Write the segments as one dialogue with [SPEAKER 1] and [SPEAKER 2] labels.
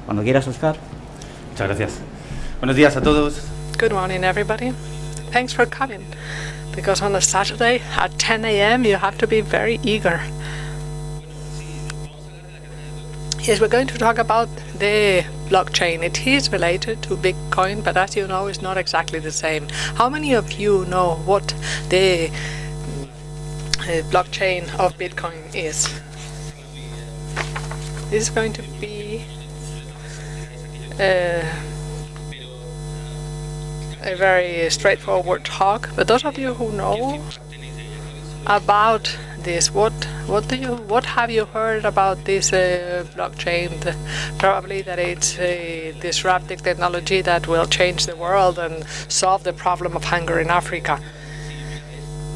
[SPEAKER 1] Cuando quieras, Óscar. Muchas gracias. Buenos días a todos.
[SPEAKER 2] Good morning, everybody. Thanks for coming. Because on a Saturday at 10 a.m. you have to be very eager. Yes, we're going to talk about the blockchain. It is related to Bitcoin, but as you know, it's not exactly the same. How many of you know what the blockchain of Bitcoin is? This is going to be a very straightforward talk, but those of you who know about this, what have you heard about this blockchain? Probably that it's a disruptive technology that will change the world and solve the problem of hunger in Africa.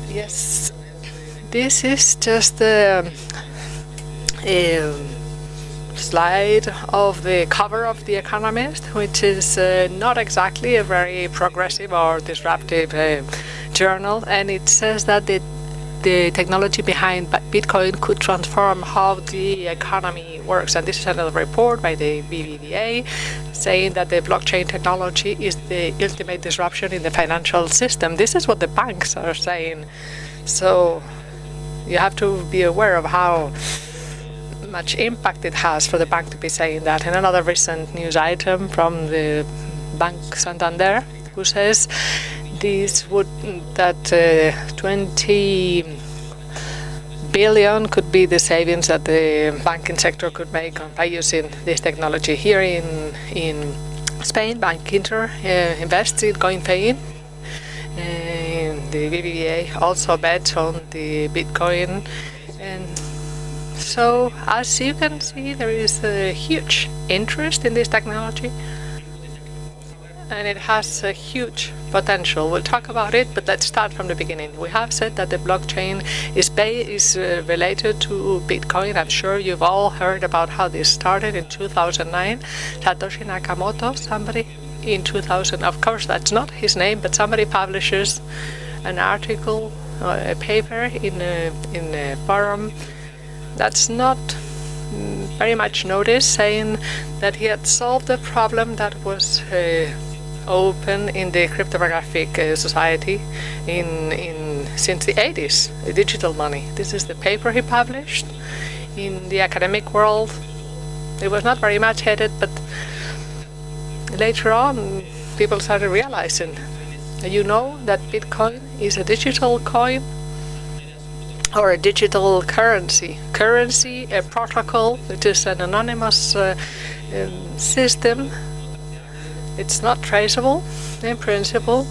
[SPEAKER 2] Yes, this is just a slide of the cover of The Economist, which is not exactly a very progressive or disruptive journal, and it says that the technology behind Bitcoin could transform how the economy works. And this is another report by the BBVA saying that the blockchain technology is the ultimate disruption in the financial system. This is what the banks are saying. So you have to be aware of how much impact it has for the bank to be saying that. And another recent news item from the Bank Santander, who says that 20 billion could be the savings that the banking sector could make by using this technology. Here in Spain, Bank Inter invests in Coinpay. The BBVA also bets on the Bitcoin, and so as you can see, there is a huge interest in this technology, and it has a huge potential. We'll talk about it, but let's start from the beginning. We have said that the blockchain is related to Bitcoin. I'm sure you've all heard about how this started in 2009. Satoshi Nakamoto, somebody in 2000, of course that's not his name, but somebody publishes an article or a paper in a forum that's not very much noticed, saying that he had solved a problem that was open in the cryptographic society since the 80s, digital money. This is the paper he published. In the academic world, it was not very much headed, but later on, people started realizing, you know, that Bitcoin is a digital coin or a digital currency. Currency, a protocol, which is an anonymous system. It's not traceable in principle.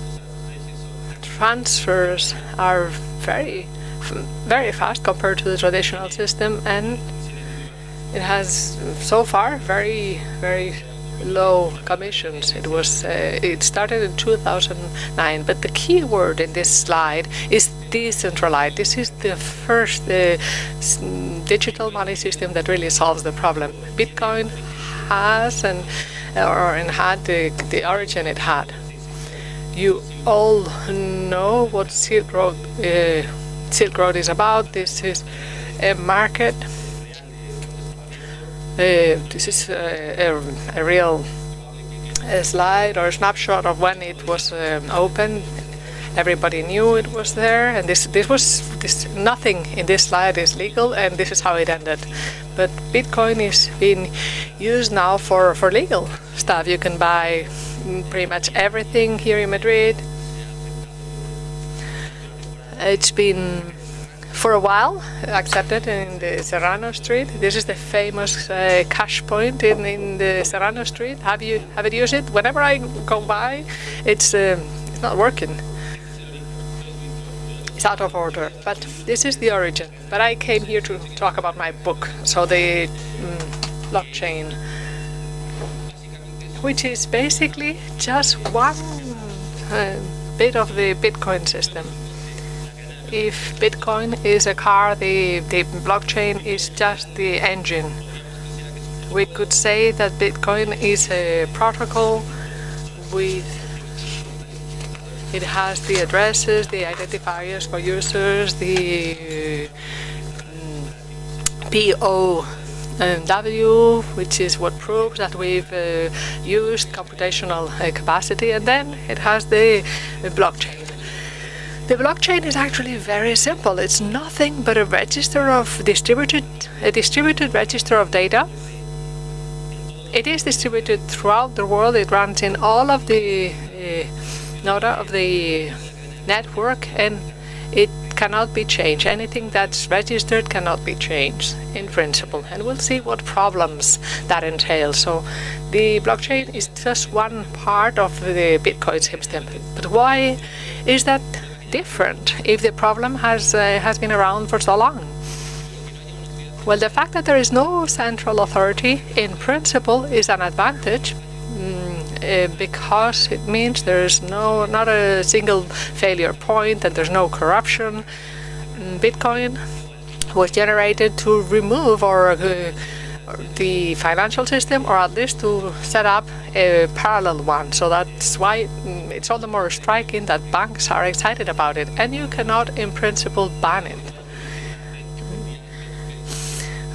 [SPEAKER 2] Transfers are very fast compared to the traditional system, and it has so far very low commissions. It started in 2009, but the key word in this slide is decentralized. This is the first digital money system that really solves the problem. Bitcoin has had the origin it had. You all know what Silk Road is about. This is a market. This is a real slide or a snapshot of when it was open. Everybody knew it was there, and nothing in this slide is legal, and this is how it ended. But Bitcoin is being used now for legal stuff. You can buy pretty much everything here in Madrid. It's been for a while accepted in the Serrano Street. This is the famous cash point in the Serrano Street. Have you used it? Whenever I go by, it's not working. It's out of order, but this is the origin. But I came here to talk about my book, so the blockchain, which is basically just one bit of the Bitcoin system. If Bitcoin is a car, the blockchain is just the engine. We could say that Bitcoin is a protocol with it has the addresses, the identifiers for users, the PO W, which is what proves that we've used computational capacity, and then it has the blockchain. The blockchain is actually very simple. It's nothing but a register of distributed register of data. It is distributed throughout the world. It runs in all of the node of the network, and it cannot be changed. Anything that's registered cannot be changed in principle, and we'll see what problems that entails. So the blockchain is just one part of the Bitcoin system. But why is that different if the problem has been around for so long? Well, the fact that there is no central authority in principle is an advantage, because it means there's not a single failure point and there's no corruption. Bitcoin was generated to remove the financial system, or at least to set up a parallel one. So that's why it's all the more striking that banks are excited about it, and you cannot in principle ban it.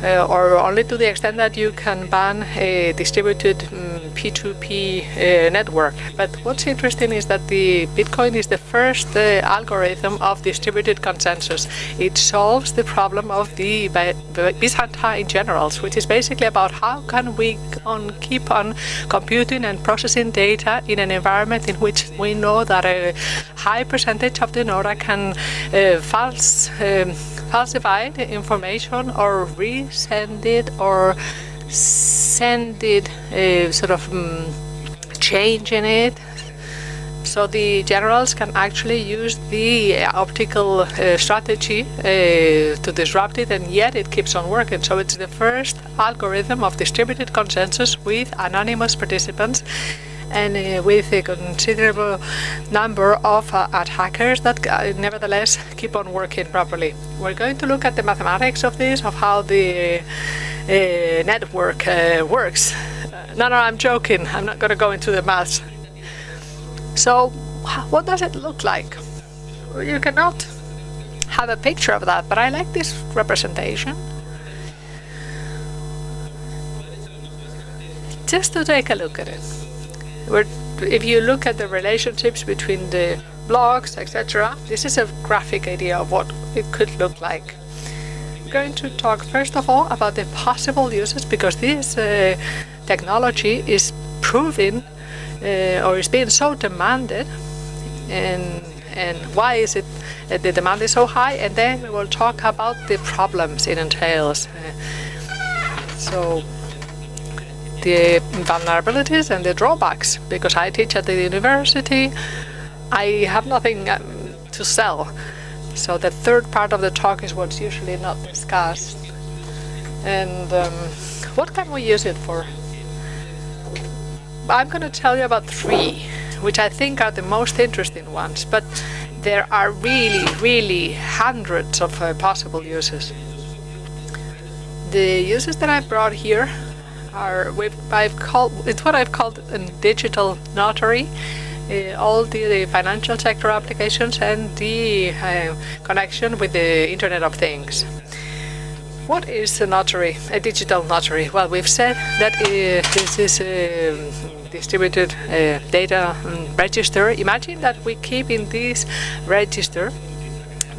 [SPEAKER 2] Or only to the extent that you can ban a distributed P2P network. But what's interesting is that the Bitcoin is the first algorithm of distributed consensus. It solves the problem of the Byzantine generals, which is basically about how can we keep on computing and processing data in an environment in which we know that a high percentage of the node can falsify the information or resend it or send it, change in it. So the generals can actually use the optical strategy to disrupt it, and yet it keeps on working. So it's the first algorithm of distributed consensus with anonymous participants, and with a considerable number of attackers that nevertheless keep on working properly. We're going to look at the mathematics of this, of how the network works. No, I'm joking. I'm not going to go into the maths. So, what does it look like? Well, you cannot have a picture of that, but I like this representation. Just to take a look at it. If you look at the relationships between the blocks, etc., this is a graphic idea of what it could look like. I'm going to talk first of all about the possible uses, because this technology is proving or is being so demanded, and why is it the demand is so high, and then we will talk about the problems it entails. So the vulnerabilities and the drawbacks, because I teach at the university, I have nothing to sell. So the third part of the talk is what's usually not discussed. And what can we use it for? I'm going to tell you about three, which I think are the most interesting ones, but there are really hundreds of possible uses. The uses that I brought here are it's what I've called a digital notary, all the financial sector applications, and the connection with the Internet of Things. What is a notary, a digital notary? Well, we've said that this is a distributed data register. Imagine that we keep in this register.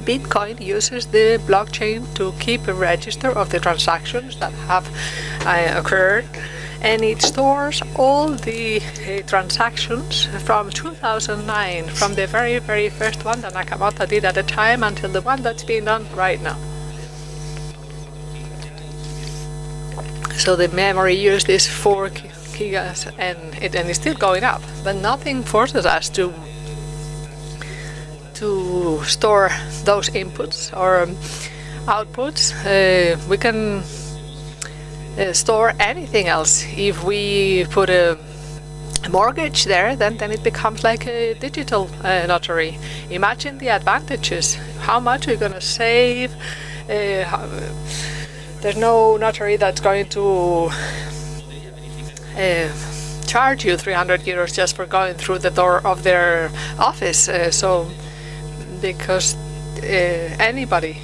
[SPEAKER 2] Bitcoin uses the blockchain to keep a register of the transactions that have occurred, and it stores all the transactions from 2009, from the very first one that Nakamoto did at the time until the one that's being done right now. So the memory used is 4 gigas, and it's still going up, but nothing forces us to store those inputs or outputs. We can store anything else. If we put a mortgage there, then it becomes like a digital notary. Imagine the advantages. How much are you going to save? There's no notary that's going to charge you 300 euros just for going through the door of their office. Because anybody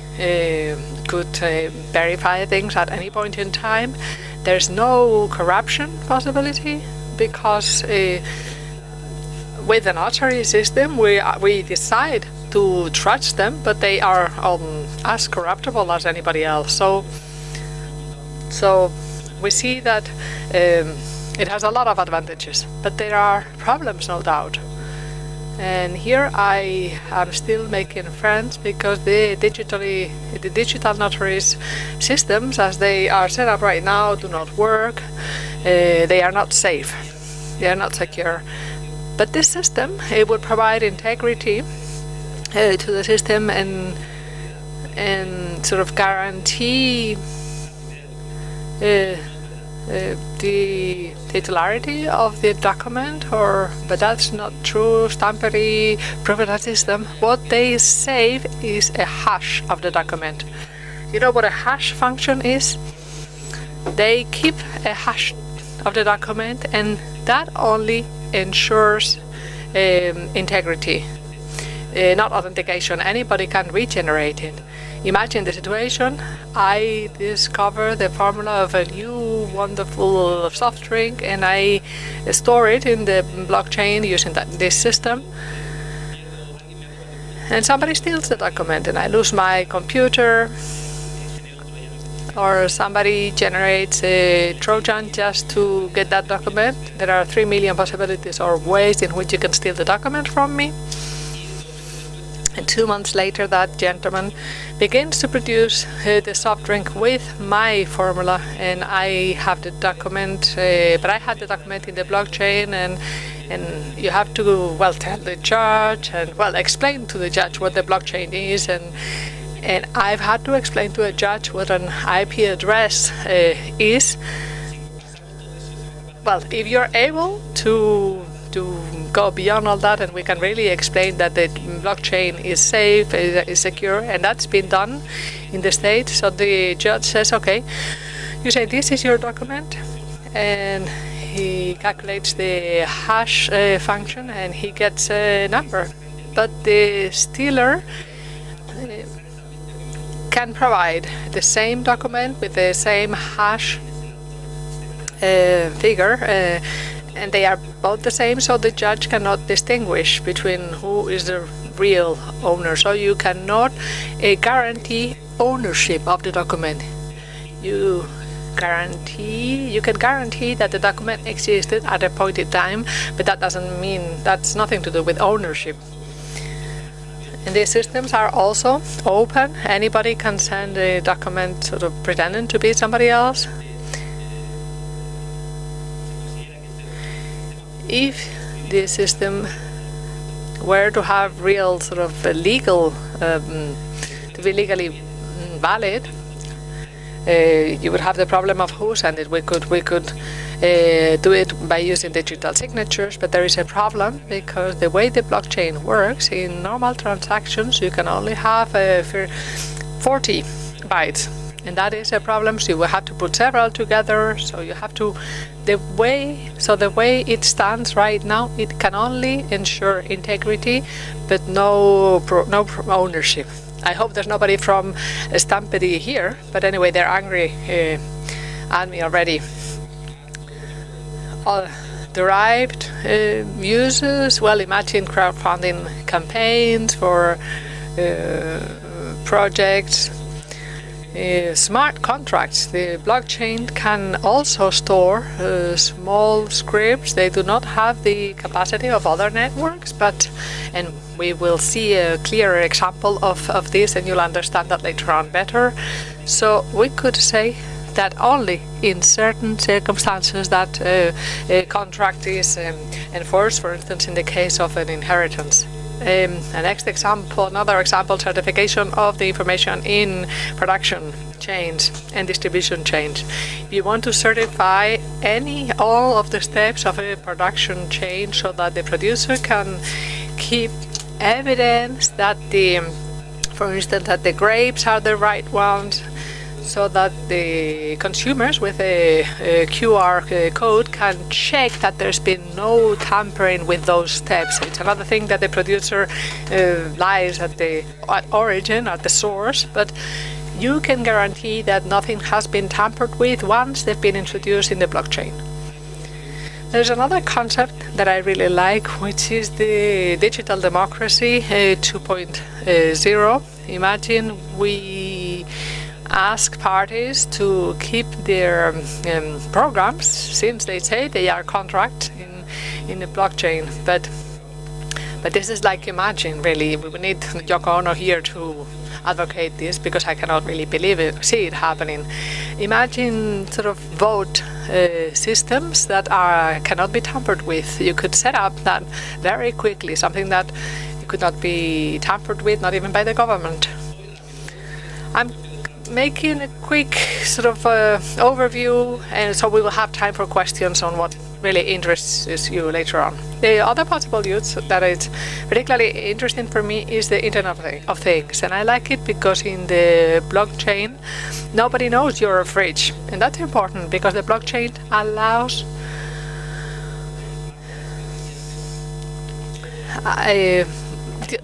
[SPEAKER 2] could verify things at any point in time. There's no corruption possibility because with the notary system we decide to trust them, but they are as corruptible as anybody else. So we see that it has a lot of advantages, but there are problems, no doubt. And here I am still making friends because the digital notaries systems, as they are set up right now, do not work. They are not safe. They are not secure. But this system, it would provide integrity to the system and sort of guarantee the titularity of the document, but that's not true. Stampede private system. What they save is a hash of the document. You know what a hash function is? They keep a hash of the document, and that only ensures integrity, not authentication. Anybody can regenerate it. Imagine the situation: I discover the formula of a new wonderful soft drink and I store it in the blockchain using this system, and somebody steals the document and I lose my computer, or somebody generates a Trojan just to get that document. There are 3 million possibilities or ways in which you can steal the document from me. And 2 months later, that gentleman begins to produce the soft drink with my formula, and I have the document, but I had the document in the blockchain, and you have to, well, tell the judge and, well, explain to the judge what the blockchain is, and I've had to explain to a judge what an IP address is. Well, if you're able to go beyond all that, and we can really explain that the blockchain is safe, is secure, and that's been done in the States. So the judge says, okay, you say this is your document, and he calculates the hash function and he gets a number. But the stealer can provide the same document with the same hash figure, and they are both the same, so the judge cannot distinguish between who is the real owner. So you cannot guarantee ownership of the document. You can guarantee that the document existed at a point in time, but that doesn't mean, that's nothing to do with ownership. And these systems are also open. Anybody can send a document sort of pretending to be somebody else. If the system were to have real sort of legal, to be legally valid, you would have the problem of who sent it. We could do it by using digital signatures, but there is a problem because the way the blockchain works, in normal transactions you can only have 40 bytes, and that is a problem. So you will have to put several together. So you have to, the way it stands right now, it can only ensure integrity, but no ownership. I hope there's nobody from Stampede here, but anyway, they're angry at me already. Derived uses, well, imagine crowdfunding campaigns for projects. Smart contracts. The blockchain can also store small scripts. They do not have the capacity of other networks, and we will see a clearer example of this, and you'll understand that later on better. So we could say that only in certain circumstances that a contract is enforced, for instance, in the case of an inheritance. Another example, certification of the information in production chains and distribution chains. If you want to certify all of the steps of a production chain so that the producer can keep evidence that for instance, that the grapes are the right ones, so that the consumers with a QR code can check that there's been no tampering with those steps. It's another thing that the producer lies at origin, at the source, but you can guarantee that nothing has been tampered with once they've been introduced in the blockchain. There's another concept that I really like, which is the digital democracy 2.0. Imagine we ask parties to keep their programs, since they say they are contract in the blockchain. But this is like, imagine, really, we need Yoko Ono here to advocate this, because I cannot really see it happening. Imagine sort of vote systems that cannot be tampered with. You could set up that very quickly, something that could not be tampered with, not even by the government. I'm making a quick sort of overview, and so we will have time for questions on what really interests you later on. The other possible use that is particularly interesting for me is the Internet of Things, and I like it because in the blockchain nobody knows you're a fridge, and that's important because the blockchain allows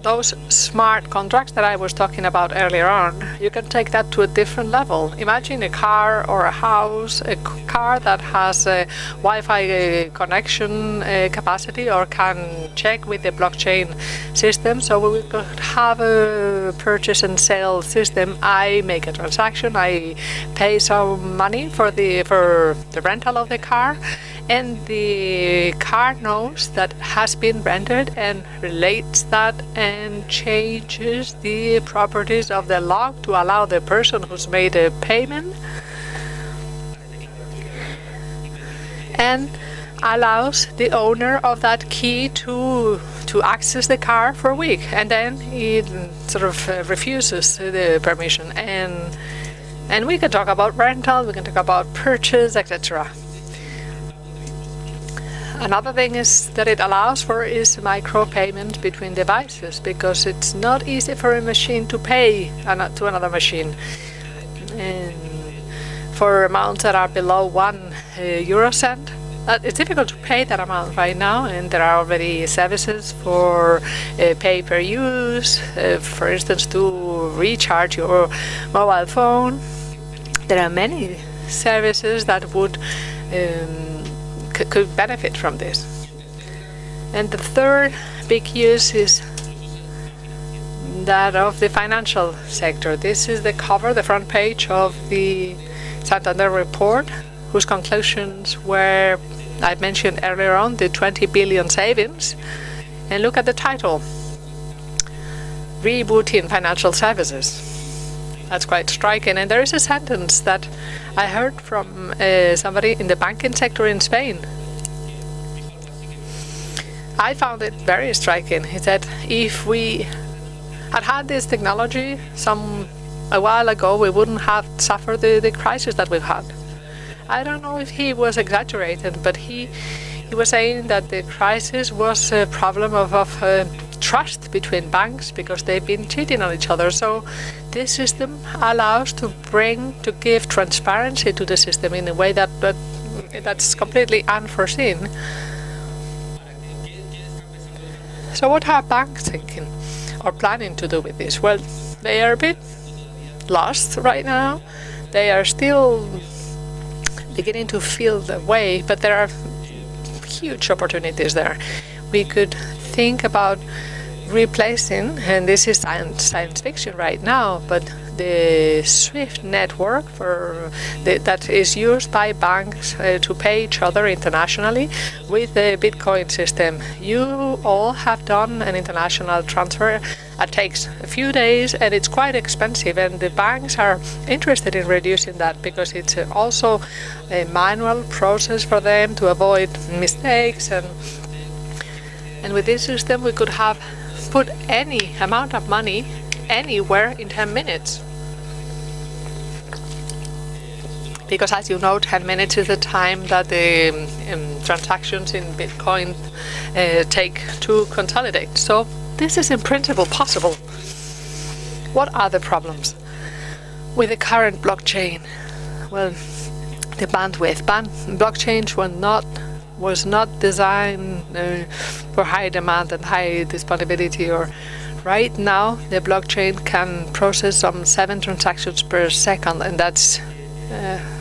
[SPEAKER 2] those smart contracts that I was talking about earlier on. You can take that to a different level. Imagine a car or a house, a car that has a Wi-Fi connection capacity or can check with the blockchain system. So we could have a purchase and sale system. I make a transaction, I pay some money for the rental of the car, and the car knows that has been rented and relates that and changes the properties of the log to allow the person who's made a payment, and allows the owner of that key to access the car for a week, and then it sort of refuses the permission. And we can talk about rental, we can talk about purchase, etc. Another thing is that it allows for is micro-payment between devices, because it's not easy for a machine to pay to another machine. And for amounts that are below 1 euro cent, it's difficult to pay that amount right now, and there are already services for pay-per-use, for instance, to recharge your mobile phone. There are many services that would could benefit from this. And the third big use is that of the financial sector. This is the cover, the front page of the Santander report, whose conclusions were, I mentioned earlier on, the 20 billion savings. And look at the title, Rebooting Financial Services. That's quite striking. And there is a sentence that I heard from somebody in the banking sector in Spain. I found it very striking. He said, if we had this technology a while ago, we wouldn't have suffered the crisis that we've had. I don't know if he was exaggerating, but he was saying that the crisis was a problem of trust between banks, because they've been cheating on each other. So this system allows to give transparency to the system in a way that's completely unforeseen. So what are banks thinking or planning to do with this? Well, they are a bit lost right now. They are still beginning to feel the way, but there are huge opportunities there. We could think about replacing, and this is science fiction right now, but the SWIFT network that is used by banks to pay each other internationally with the Bitcoin system. You all have done an international transfer. It takes a few days and it's quite expensive, and the banks are interested in reducing that because it's also a manual process for them to avoid mistakes. And with this system we could have put any amount of money anywhere in 10 minutes. Because as you know, 10 minutes is the time that the transactions in Bitcoin take to consolidate. So this is in principle possible. What are the problems with the current blockchain? Well, the bandwidth. Blockchains was not designed for high demand and high disponibility or Right now, the blockchain can process some 7 transactions per second, and that's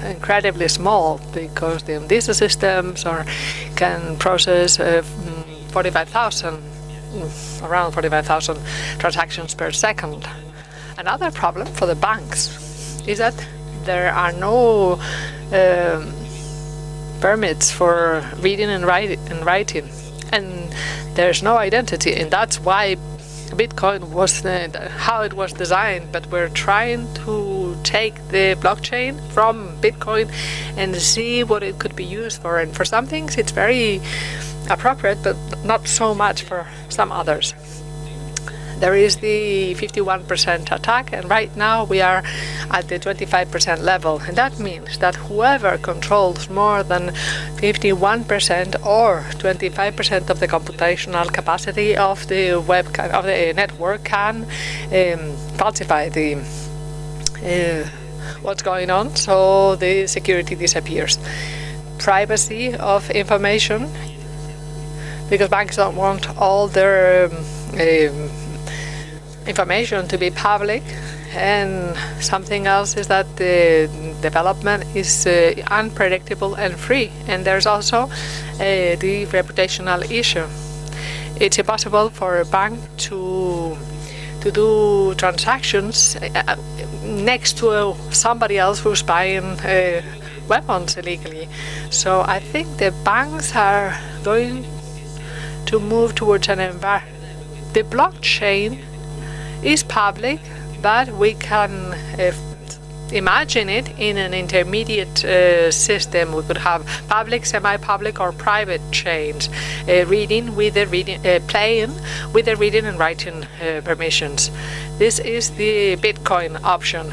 [SPEAKER 2] incredibly small, because these systems can process 45,000, around 45,000 transactions per second. Another problem for the banks is that there are no permits for reading and writing, and there's no identity, and that's why Bitcoin was how it was designed. But we're trying to take the blockchain from Bitcoin and see what it could be used for. And for some things it's very appropriate, but not so much for some others. There is the 51% attack, and right now we are at the 25% level, and that means that whoever controls more than 51% or 25% of the computational capacity of the network can falsify the what's going on, so the security disappears. Privacy of information, because banks don't want all their information to be public. And something else is that the development is unpredictable and free. And there's also the reputational issue. It's impossible for a bank to do transactions next to somebody else who's buying weapons illegally. So I think the banks are going to move towards an environment. The blockchain is public, but we can imagine it in an intermediate system. We could have public, semi-public, or private chains, playing with the reading and writing permissions. This is the Bitcoin option.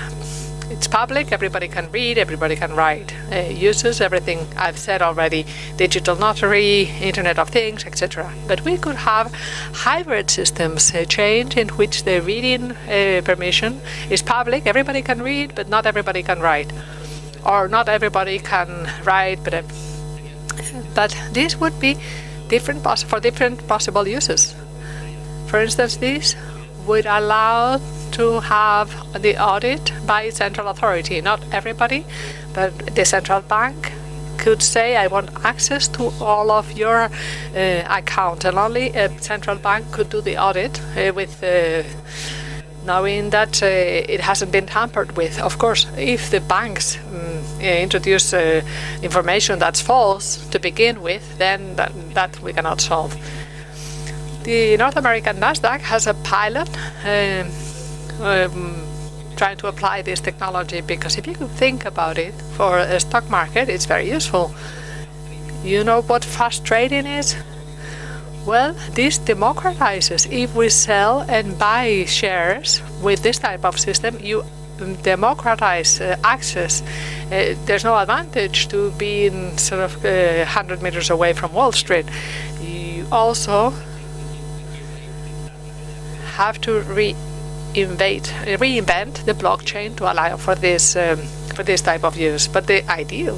[SPEAKER 2] It's public, everybody can read, everybody can write. Uses everything I've said already: digital notary, Internet of Things, etc. But we could have hybrid systems, a chain in which the reading permission is public, everybody can read, but not everybody can write. Or not everybody can write, but this would be different for different possible uses. For instance, this would allow to have the audit by central authority. Not everybody, but the central bank could say, I want access to all of your accounts, and only a central bank could do the audit with knowing that it hasn't been tampered with. Of course, if the banks introduce information that's false to begin with, then that we cannot solve. The North American NASDAQ has a pilot trying to apply this technology, because if you could think about it, for a stock market it's very useful. You know what fast trading is? Well, this democratizes. If we sell and buy shares with this type of system, you democratize access. There's no advantage to being sort of 100 meters away from Wall Street. You also have to reinvent the blockchain to allow for this type of use. But the idea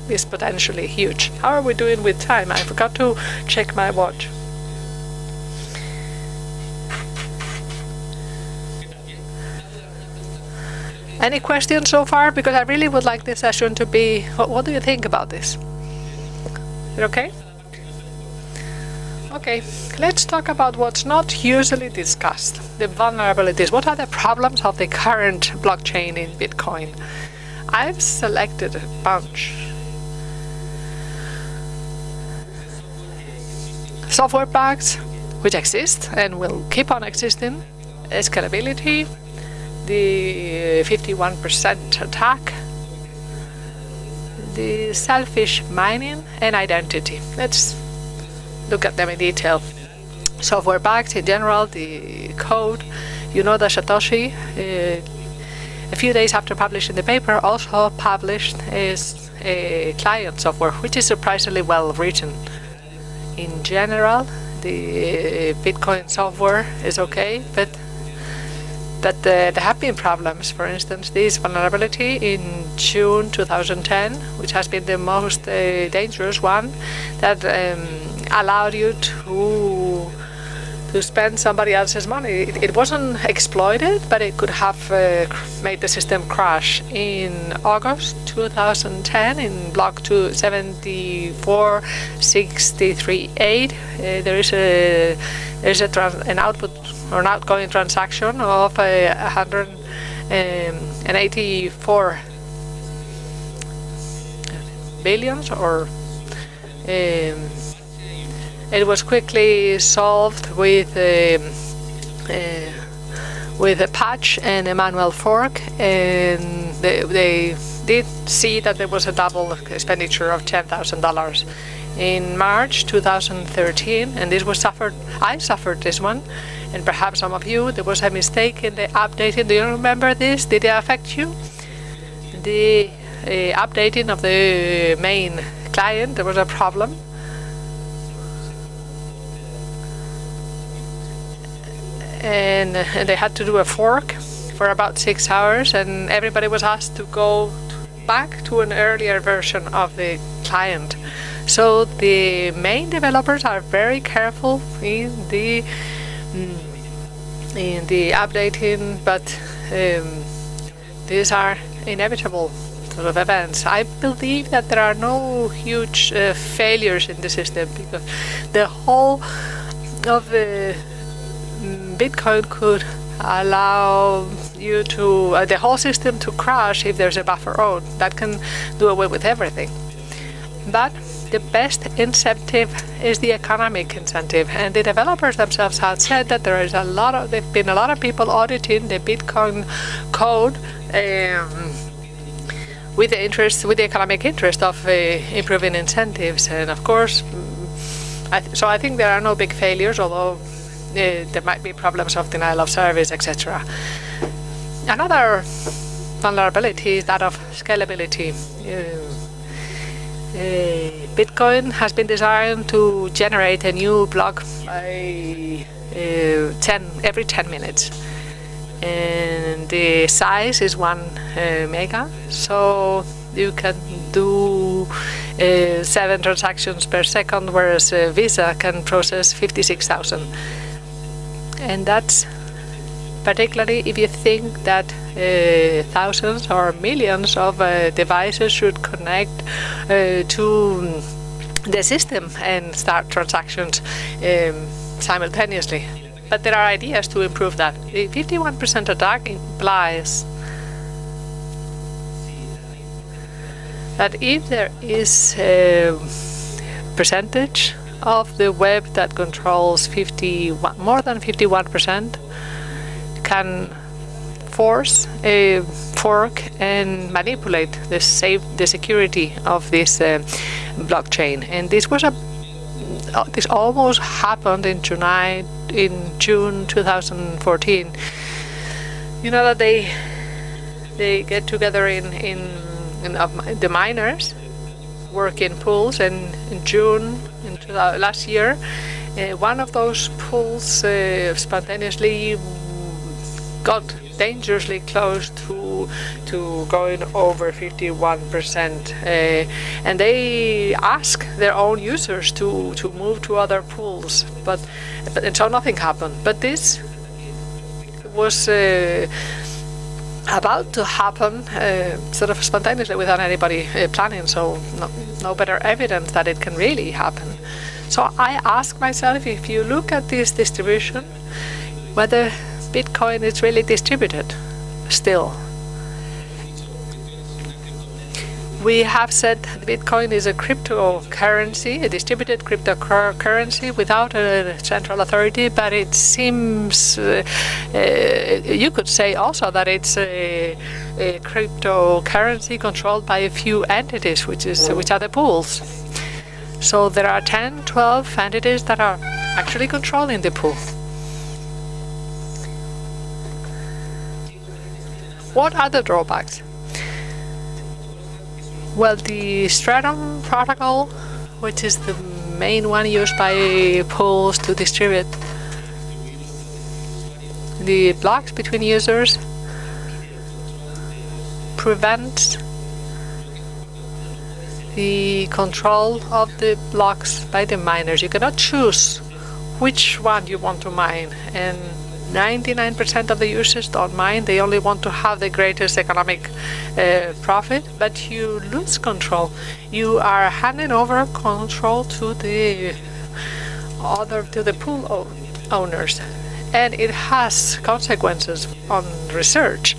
[SPEAKER 2] is potentially huge. How are we doing with time? I forgot to check my watch. Any questions so far? Because I really would like this session to be. What do you think about this? Is it okay? Okay, let's talk about what's not usually discussed, the vulnerabilities. What are the problems of the current blockchain in Bitcoin? I've selected a bunch. Software bugs, which exist and will keep on existing, scalability, the 51% attack, the selfish mining, and identity. Let's look at them in detail. Software bugs in general, the code. You know that Satoshi, a few days after publishing the paper, also published is a client software, which is surprisingly well written. In general, the Bitcoin software is okay, but there have been problems. For instance, this vulnerability in June 2010, which has been the most dangerous one, that allowed you to spend somebody else's money. It wasn't exploited, but it could have made the system crash. In August 2010, in block 274.63.8, there's an output or an outgoing transaction of 184 billions, or it was quickly solved with a patch and a manual fork, and they did see that there was a double expenditure of $10,000. In March 2013, and this was I suffered this one, and perhaps some of you, there was a mistake in the updating. Do you remember this? Did it affect you? The updating of the main client, there was a problem. And they had to do a fork for about 6 hours, and everybody was asked to go back to an earlier version of the client. So the main developers are very careful in the updating, but these are inevitable sort of events. I believe that there are no huge failures in the system, because the whole of the Bitcoin could allow you to the whole system to crash if there's a buffer owed. That can do away with everything. But the best incentive is the economic incentive, and the developers themselves have said that there've been a lot of people auditing the Bitcoin code with the economic interest of improving incentives. And of course, so I think there are no big failures, although there might be problems of denial of service, etc. Another vulnerability is that of scalability. Bitcoin has been designed to generate a new block by every 10 minutes. And the size is 1 mega, so you can do 7 transactions per second, whereas Visa can process 56,000. And that's particularly if you think that thousands or millions of devices should connect to the system and start transactions simultaneously. But there are ideas to improve that. The 51% attack implies that if there is a percentage of the web that controls more than 51%, can force a fork and manipulate the security of this blockchain. And this almost happened in June 2014. You know that they get together in the miners work in pools, and in June last year, one of those pools spontaneously got dangerously close to going over 51%, and they ask their own users to move to other pools, and so nothing happened. But this was about to happen sort of spontaneously without anybody planning, so no better evidence that it can really happen. So I ask myself, if you look at this distribution, whether Bitcoin is really distributed still. We have said Bitcoin is a cryptocurrency, a distributed cryptocurrency without a central authority, but it seems you could say also that it's a cryptocurrency controlled by a few entities, which are the pools. So there are 10, 12 entities that are actually controlling the pool. What are the drawbacks? Well, the Stratum protocol, which is the main one used by pools to distribute the blocks between users, prevents the control of the blocks by the miners. You cannot choose which one you want to mine. And 99% of the users don't mind. They only want to have the greatest economic profit, but you lose control. You are handing over control to the pool owners, and it has consequences on research.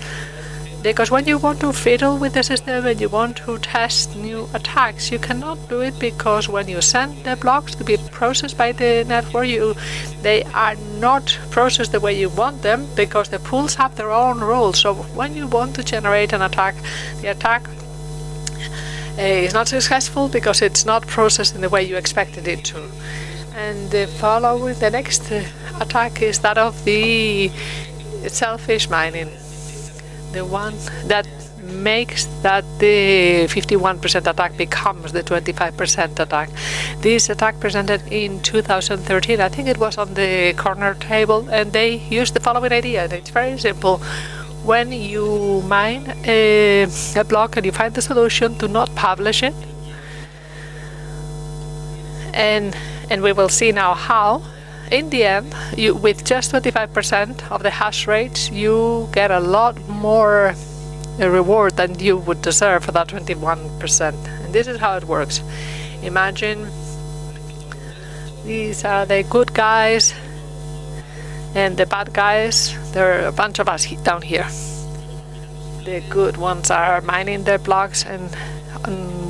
[SPEAKER 2] Because when you want to fiddle with the system and you want to test new attacks, you cannot do it, because when you send the blocks to be processed by the network, they are not processed the way you want them, because the pools have their own rules. So when you want to generate an attack, the attack is not successful because it's not processed in the way you expected it to. And the next attack is that of the selfish mining. The one that makes that the 51% attack becomes the 25% attack. This attack presented in 2013, I think it was on the corner table, and they used the following idea, and it's very simple. When you mine a block and you find the solution, do not publish it. And we will see now how. In the end, with just 25% of the hash rates, you get a lot more reward than you would deserve for that 21%. And this is how it works. Imagine these are the good guys and the bad guys. There are a bunch of us down here. The good ones are mining their blocks, and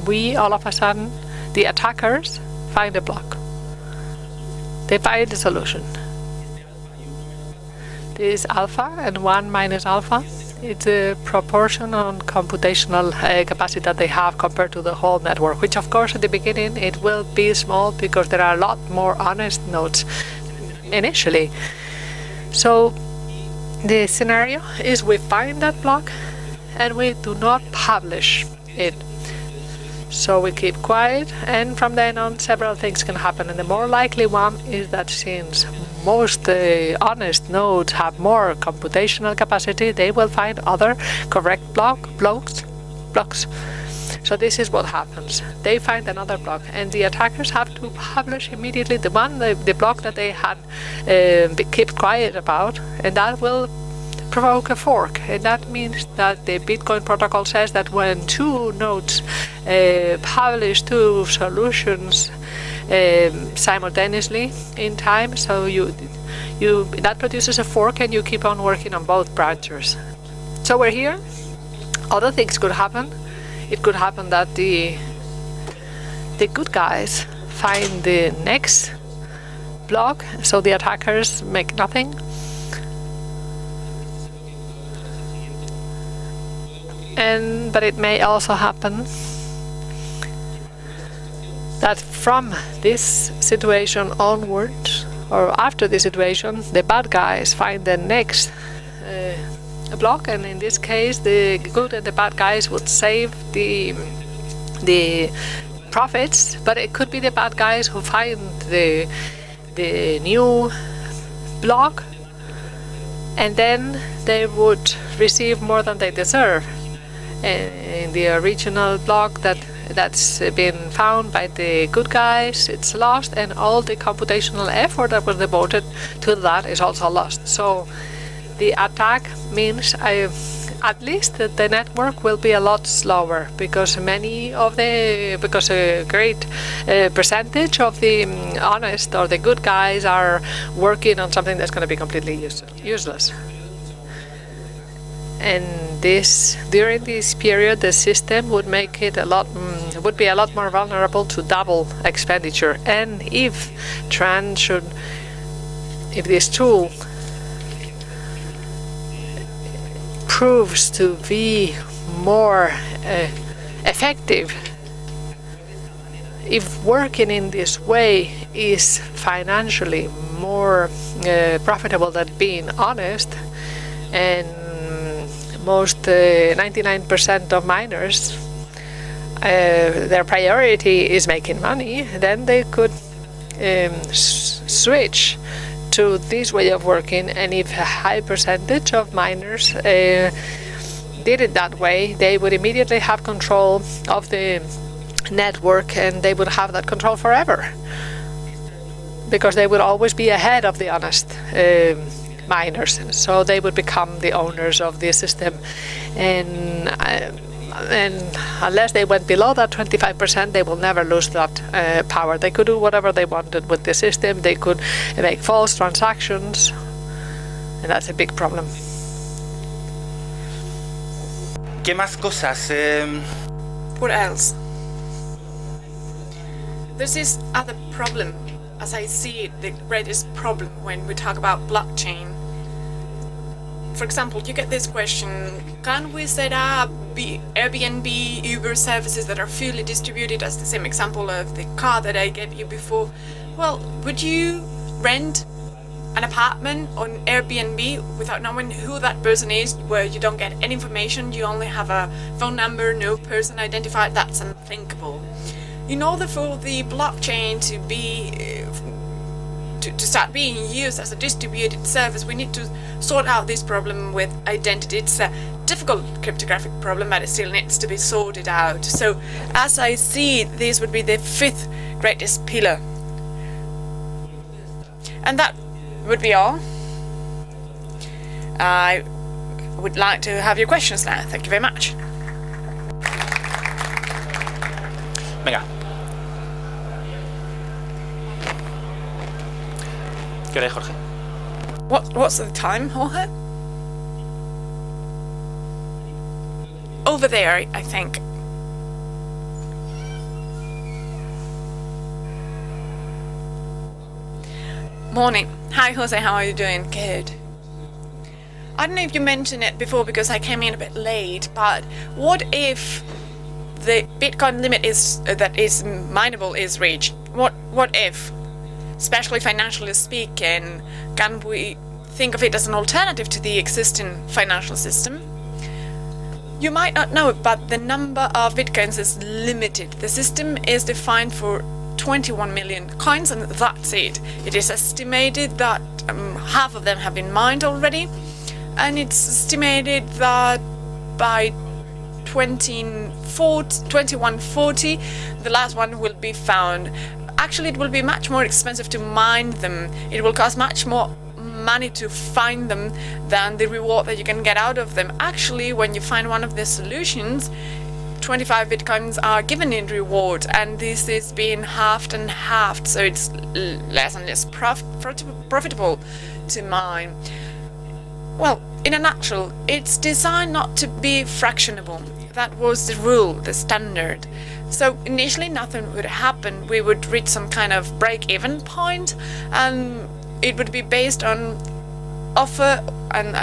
[SPEAKER 2] we, all of a sudden, the attackers, find a block. They find the solution. This is alpha, and 1 minus alpha. It's a proportion on computational capacity that they have compared to the whole network, which of course at the beginning it will be small because there are a lot more honest nodes initially. So the scenario is we find that block and we do not publish it. So we keep quiet, and from then on several things can happen. And the more likely one is that since most honest nodes have more computational capacity, they will find other correct blocks. So this is what happens. They find another block, and the attackers have to publish immediately the block that they had kept quiet about, and that will provoke a fork. And that means that the Bitcoin protocol says that when two nodes publish two solutions simultaneously in time, so that produces a fork, and you keep on working on both branches. So we're here. Other things could happen. It could happen that the good guys find the next block, so the attackers make nothing. But it may also happen that from this situation onwards, or after this situation, the bad guys find the next block, and in this case the good and the bad guys would save the profits, but it could be the bad guys who find the new block, and then they would receive more than they deserve. In the original block that's been found by the good guys, it's lost, and all the computational effort that was devoted to that is also lost. So the attack means at least that the network will be a lot slower, because a great percentage of the honest or the good guys are working on something that's going to be completely useless. And during this period, the system would make it would be a lot more vulnerable to double expenditure. And if this tool proves to be more effective, if working in this way is financially more profitable than being honest, and most 99% of miners, their priority is making money, then they could switch to this way of working. And if a high percentage of miners did it that way, they would immediately have control of the network, and they would have that control forever. because they would always be ahead of the honest miners, so they would become the owners of the system, and unless they went below that 25%, they will never lose that power. They could do whatever they wanted with the system. They could make false transactions, and that's a big problem.
[SPEAKER 1] ¿Qué más cosas?
[SPEAKER 3] What else? There's this other problem, as I see it, the greatest problem when we talk about blockchain. For example, you get this question, can we set up Airbnb, Uber services that are fully distributed, as the same example of the car that I gave you before? Well, would you rent an apartment on Airbnb without knowing who that person is, where you don't get any information, you only have a phone number, no person identified? That's unthinkable. In order for the blockchain to be to start being used as a distributed service, we need to sort out this problem with identity. It's a difficult cryptographic problem, but it still needs to be sorted out. So, as I see it, this would be the fifth greatest pillar. And that would be all. I would like to have your questions now. Thank you very much.
[SPEAKER 1] Venga. ¿Qué hora es, Jorge?
[SPEAKER 3] What's the time, Jorge? Over there, I think. Morning. Hi, Jose. How are you doing? Good. I don't know if you mentioned it before because I came in a bit late, but what if the Bitcoin limit that is mineable is reached? What if? Especially financially speaking, can we think of it as an alternative to the existing financial system? You might not know it, but the number of bitcoins is limited. The system is defined for 21 million coins, and that's it. It is estimated that half of them have been mined already, and it's estimated that by 2140 the last one will be found. Actually, it will be much more expensive to mine them. It will cost much more money to find them than the reward that you can get out of them. Actually, when you find one of the solutions, 25 bitcoins are given in reward, and this is being halved and halved, so it's less and less profitable to mine. Well, in a nutshell, it's designed not to be fractionable. That was the rule, the standard. So initially nothing would happen. We would reach some kind of break-even point, and it would be based on offer and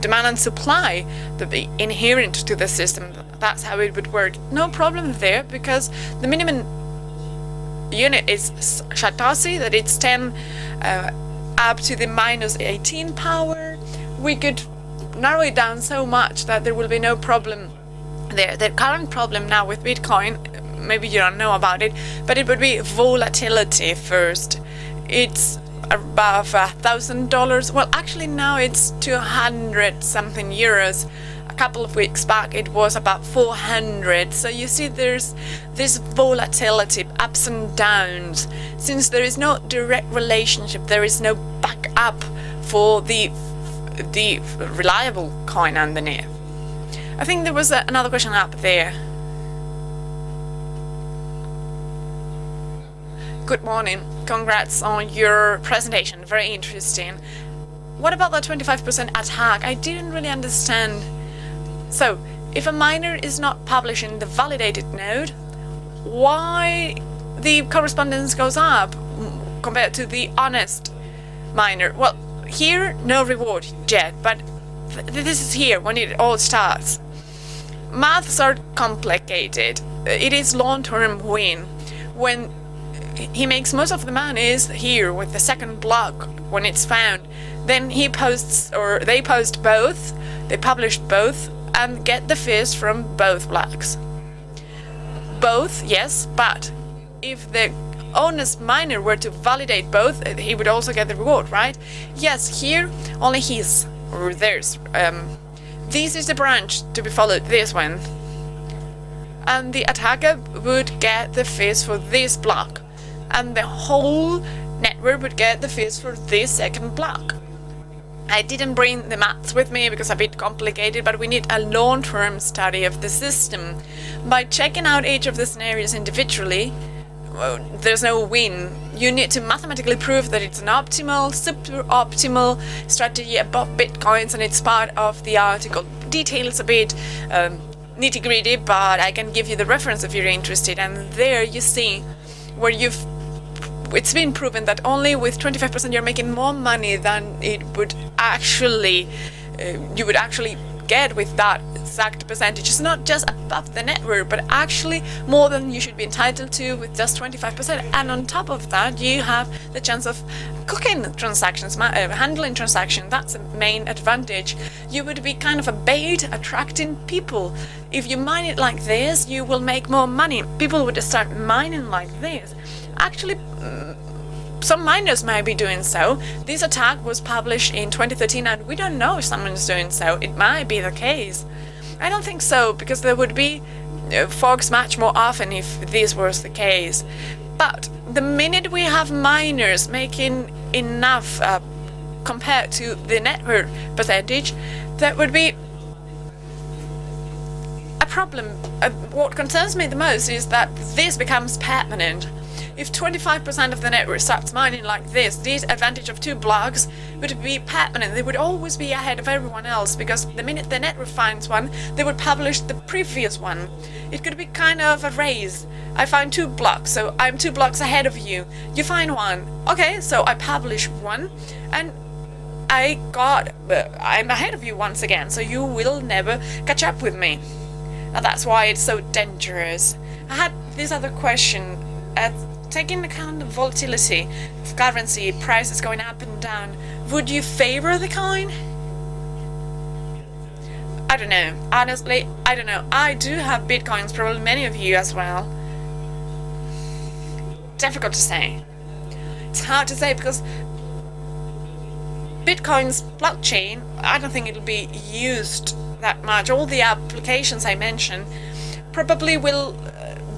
[SPEAKER 3] demand and supply that be inherent to the system. That's how it would work. No problem there, because the minimum unit is Satoshi, that it's 10 up to the minus 18 power. We could narrow it down so much that there will be no problem there. The current problem now with Bitcoin, maybe you don't know about it, but it would be volatility first. It's above $1,000. Well, actually now it's 200 something euros. A couple of weeks back it was about 400. So you see there's this volatility, ups and downs. Since there is no direct relationship, there is no backup for the reliable coin underneath. I think there was another question up there. Good morning. Congrats on your presentation. Very interesting. What about the 25% attack? I didn't really understand. So, if a miner is not publishing the validated node, why the correspondence goes up compared to the honest miner? Well, here, no reward yet, but this is here when it all starts. Maths are complicated. It is long-term win. When he makes most of the money is here with the second block when it's found. Then he posts, or they post both, they publish both, and get the fees from both blocks. Both, yes, but if the honest miner were to validate both, he would also get the reward, right? Yes, here only his or theirs. This is the branch to be followed, this one. And the attacker would get the fees for this block. And the whole network would get the fees for this second block. I didn't bring the maths with me because it's a bit complicated, but we need a long-term study of the system. By checking out each of the scenarios individually, well, there's no win. You need to mathematically prove that it's an optimal, super optimal strategy above Bitcoins, and it's part of the article. Details a bit nitty-gritty, but I can give you the reference if you're interested. And there you see where it's been proven that only with 25% you're making more money than it would actually you would actually get with that exact percentage. It's not just above the network, but actually more than you should be entitled to with just 25%. And on top of that, you have the chance of cooking transactions, handling transactions. That's the main advantage. You would be kind of a bait attracting people. If you mine it like this, you will make more money. People would start mining like this. Actually, some miners might be doing so. This attack was published in 2013 and we don't know if someone's doing so. It might be the case. I don't think so, because there would be forks much more often if this was the case. But the minute we have miners making enough compared to the network percentage, that would be a problem. What concerns me the most is that this becomes permanent. If 25% of the network starts mining like this advantage of 2 blocks would be permanent. They would always be ahead of everyone else, because the minute the network finds one, they would publish the previous one. It could be kind of a race. I find 2 blocks, so I'm 2 blocks ahead of you. You find one. Okay, so I publish one, and I'm ahead of you once again, so you will never catch up with me. And that's why it's so dangerous. I had this other question. Taking into account the volatility of currency, prices going up and down, would you favor the coin? I don't know. Honestly, I don't know. I do have Bitcoins, probably many of you as well. Difficult to say. It's hard to say because Bitcoin's blockchain, I don't think it'll be used that much. All the applications I mentioned probably will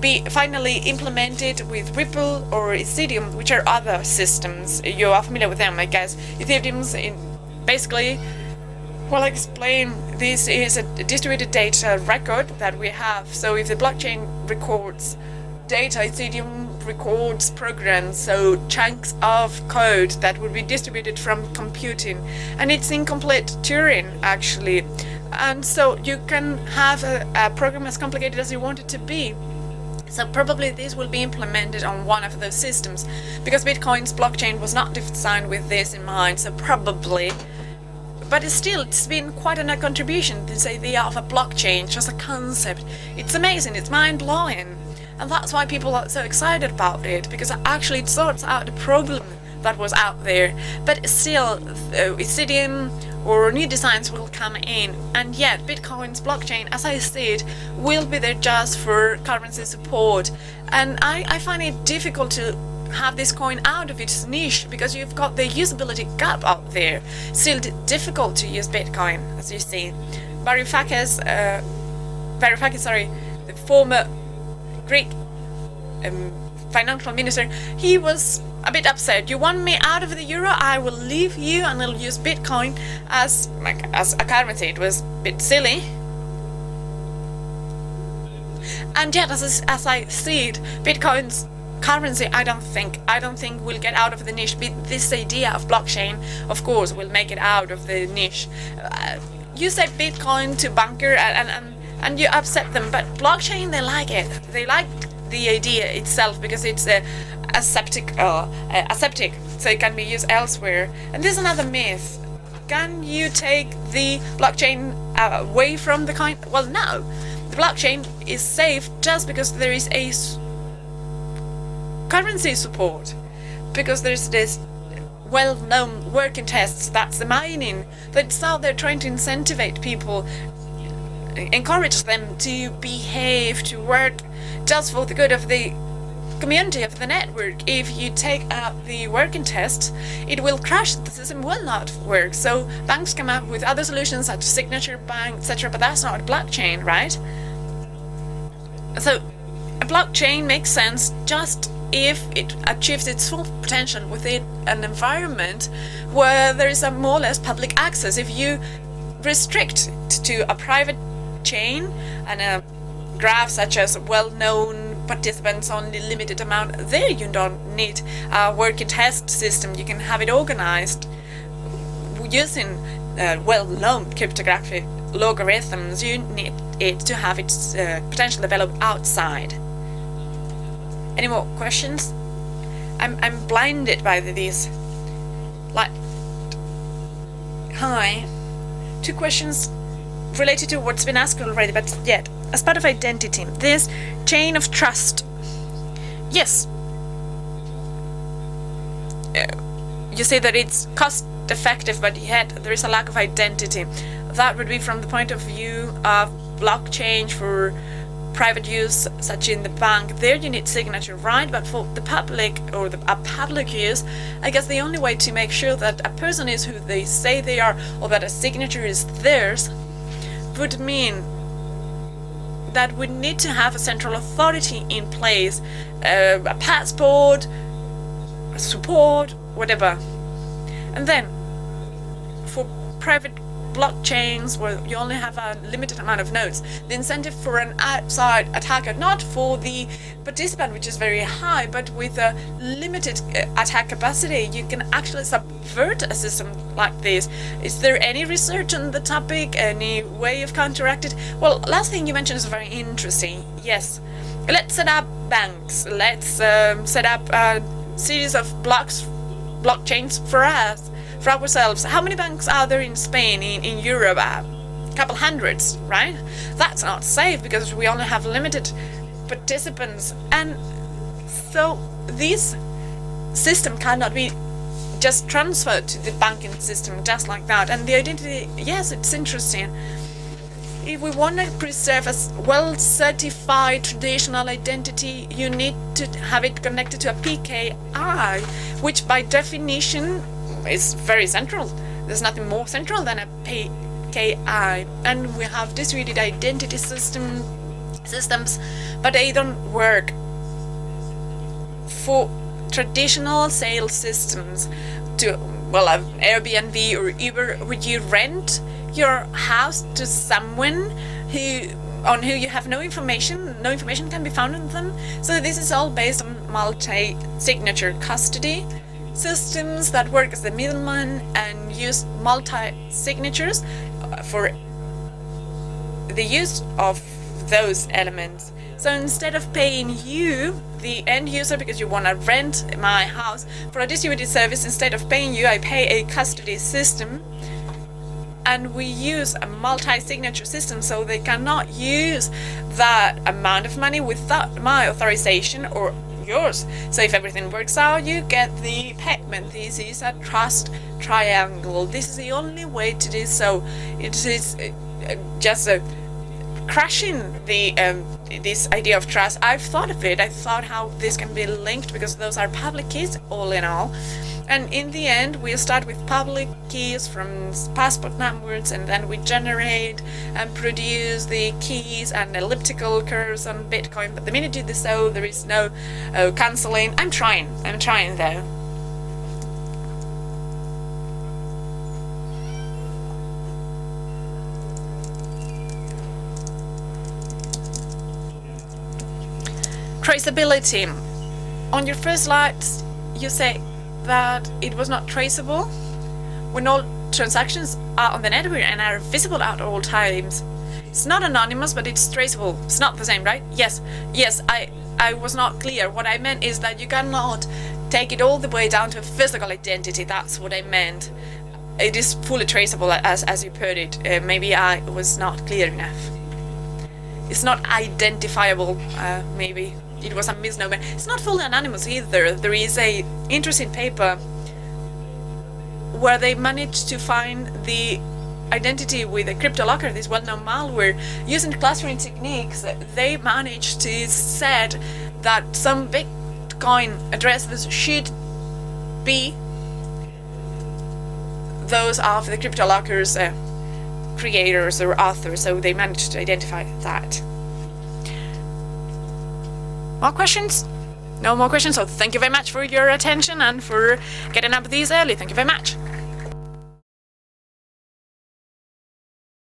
[SPEAKER 3] be finally implemented with Ripple or Ethereum, which are other systems. You are familiar with them, I guess. Ethereum's basically, well, I explain, this is a distributed data record that we have. So if the blockchain records data, Ethereum records programs, so chunks of code that would be distributed from computing. And it's incomplete Turing, actually. And so you can have a program as complicated as you want it to be. So probably this will be implemented on one of those systems, because Bitcoin's blockchain was not designed with this in mind, so probably. But it's been quite a contribution, this idea of a blockchain, just a concept. It's amazing, it's mind-blowing. And that's why people are so excited about it, because actually it sorts out the problem that was out there. But still, Ethereum or new designs will come in, and yet Bitcoin's blockchain, as I said, will be there just for currency support. And I find it difficult to have this coin out of its niche, because you've got the usability gap out there. Still difficult to use Bitcoin, as you see. Varoufakis, the former Greek financial minister, he was a bit upset. You want me out of the euro? I will leave you and I'll use Bitcoin as a currency. It was a bit silly. And yet, as I see it, Bitcoin's currency, I don't think we'll get out of the niche. This idea of blockchain, of course, will make it out of the niche. You say Bitcoin to banker and you upset them, but blockchain, they like it. They like the idea itself because it's aseptic, so it can be used elsewhere. And there's another myth. Can you take the blockchain away from the coin? Well, no. The blockchain is safe just because there is a currency support, because there's this well-known working tests, that's the mining, that's how they're trying to incentivize people, encourage them to behave, to work just for the good of the community, of the network. If you take out the working tests, it will crash, the system will not work. So banks come up with other solutions such as signature bank, etc., but that's not a blockchain, right? So a blockchain makes sense just if it achieves its full potential within an environment where there is a more or less public access. If you restrict to a private chain and a graph such as well-known participants, only limited amount, there you don't need a working test system. You can have it organized using well-known cryptographic logarithms. You need it to have its potential developed outside. Any more questions? I'm blinded by these. Like, hi. 2 questions related to what's been asked already, but yet, as part of identity, this chain of trust. Yes. You say that it's cost effective, but yet there is a lack of identity. That would be from the point of view of blockchain for private use, such in the bank. There you need signature, right? But for the public or a public use, I guess the only way to make sure that a person is who they say they are, or that a signature is theirs, would mean that we need to have a central authority in place, a passport, a support, whatever. And then for private blockchains where you only have a limited amount of nodes, the incentive for an outside attacker, not for the participant, which is very high, but with a limited attack capacity, you can actually subvert a system like this. Is there any research on the topic, any way of counteract it? Well, last thing you mentioned is very interesting. Yes, let's set up banks, let's set up a series of blockchains for us, for ourselves. How many banks are there in Spain, in Europe? A couple hundreds, right? That's not safe because we only have limited participants, and so this system cannot be just transferred to the banking system just like that. And the identity, yes, it's interesting. If we want to preserve a well-certified traditional identity, you need to have it connected to a PKI, which by definition is very central. There's nothing more central than a PKI. And we have distributed identity systems, but they don't work. For traditional sales systems, to, well, Airbnb or Uber, would you rent your house to someone on who you have no information can be found on them? So this is all based on multi-signature custody systems that work as the middleman and use multi-signatures for the use of those elements. So instead of paying you, the end user, because you want to rent my house for a distributed service, instead of paying you, I pay a custody system, and we use a multi-signature system, so they cannot use that amount of money without my authorization or yours. So if everything works out, you get the payment. This is a trust triangle. This is the only way to do so. It is just crashing the this idea of trust. I've thought of it. I thought how this can be linked, because those are public keys all in all. And in the end, we start with public keys from passport numbers, and then we generate and produce the keys and elliptical curves on Bitcoin. But the minute you do so, there is no canceling. I'm trying though. Traceability. On your first slides, you say that it was not traceable when all transactions are on the network and are visible at all times. It's not anonymous, but it's traceable. It's not the same, right? Yes, I was not clear. What I meant is that you cannot take it all the way down to a physical identity. That's what I meant. It is fully traceable, as you put it. Maybe I was not clear enough. It's not identifiable, maybe. It was a misnomer. It's not fully anonymous either. There is a interesting paper where they managed to find the identity with a CryptoLocker, this well-known malware. Using clustering techniques, they managed to set that some Bitcoin addresses should be those of the CryptoLocker's creators or authors, so they managed to identify that. More questions? No more questions. So thank you very much for your attention and for getting up this early. Thank you very much.